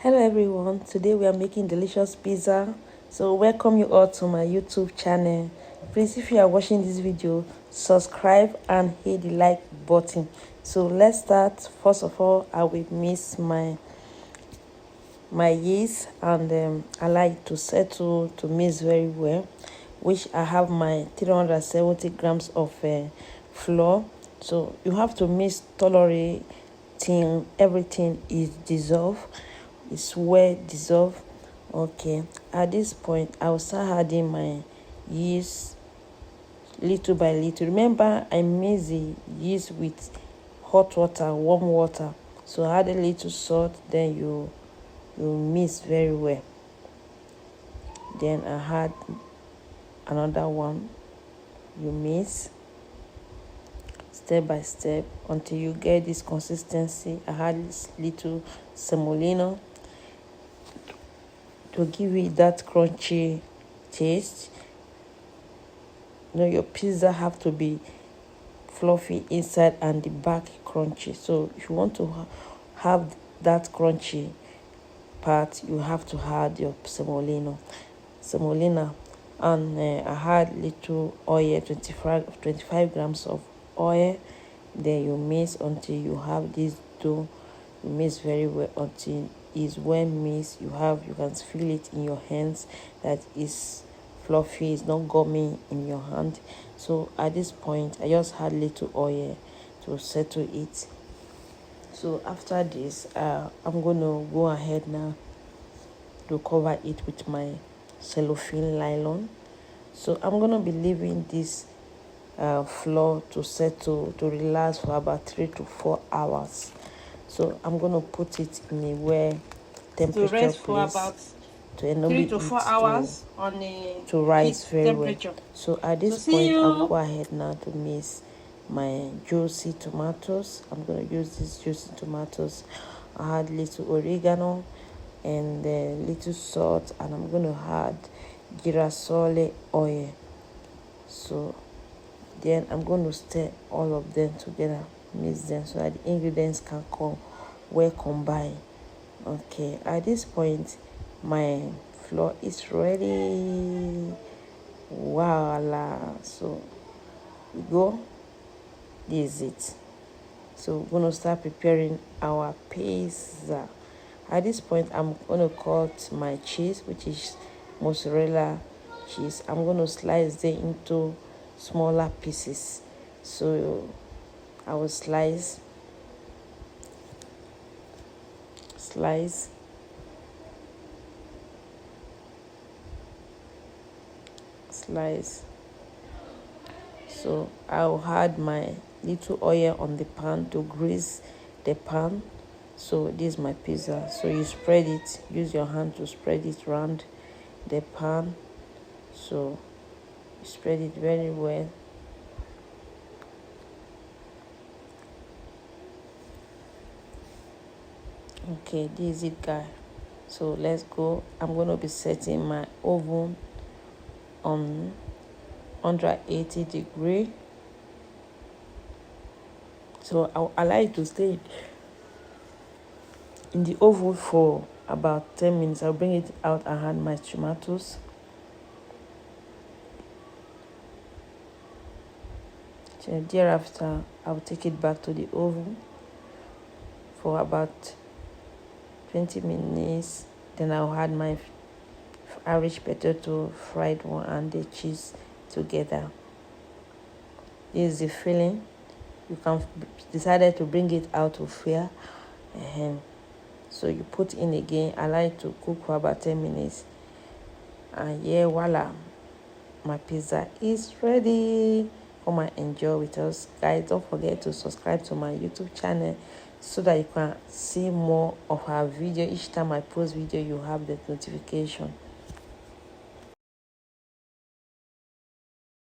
Hello everyone, today we are making delicious pizza. So welcome you all to my YouTube channel. Please, if you are watching this video, subscribe and hit the like button. So let's start. First of all, I will mix my yeast, and I like to settle to mix very well, which I have my 370 grams of flour. So you have to mix thoroughly till everything is dissolved. It's well dissolved. Okay, at this point I will start adding my yeast little by little. Remember, I mix the yeast with hot water, warm water. So add a little salt, then you mix very well. Then I add another one. You mix step by step until you get this consistency. I add this little semolina to give it that crunchy taste. You know, your pizza have to be fluffy inside and the back crunchy. So if you want to have that crunchy part, you have to add your semolina. And I add little oil, 25 grams of oil. Then you mix until you have this dough. You mix very well until it's well mixed. You can feel it in your hands that is fluffy, it's not gummy in your hand. So at this point I just add little oil to settle it. So after this, I'm gonna go ahead now to cover it with my cellophane nylon. So I'm gonna be leaving this flour to settle, to relax for about 3 to 4 hours. So I'm gonna put it in a well temperature to rest for place about to enable 3 to 4 hours on a to rise very temperature. well. So at this point I'll go ahead now to mix my juicy tomatoes. I'm gonna use these juicy tomatoes. I add little oregano and little salt, and I'm gonna add girasole oil. So then I'm going to stir all of them together, mix them so that the ingredients can come well combined. Okay, at this point my flour is ready. Voila. So we go, this is it. So we're going to start preparing our pizza. At this point I'm going to cut my cheese, which is mozzarella cheese. I'm going to slice them into smaller pieces. So I will slice so I'll add my little oil on the pan to grease the pan. So this is my pizza. So you spread it, use your hand to spread it around the pan. So you spread it very well. Okay, this is it, guys. So let's go. I'm going to be setting my oven on 180 degrees. So I like to stay in the oven for about 10 minutes. I'll bring it out and add my tomatoes. So thereafter I'll take it back to the oven for about 20 minutes. Then I'll add my Irish potato, fried one, and the cheese together. This is the filling. You can decided to bring it out of here. So you put in again. I like to cook for about 10 minutes. And yeah, voila, my pizza is ready. Come and enjoy with us, guys. Don't forget to subscribe to my YouTube channel so that you can see more of our video. Each time I post video, you have the notification.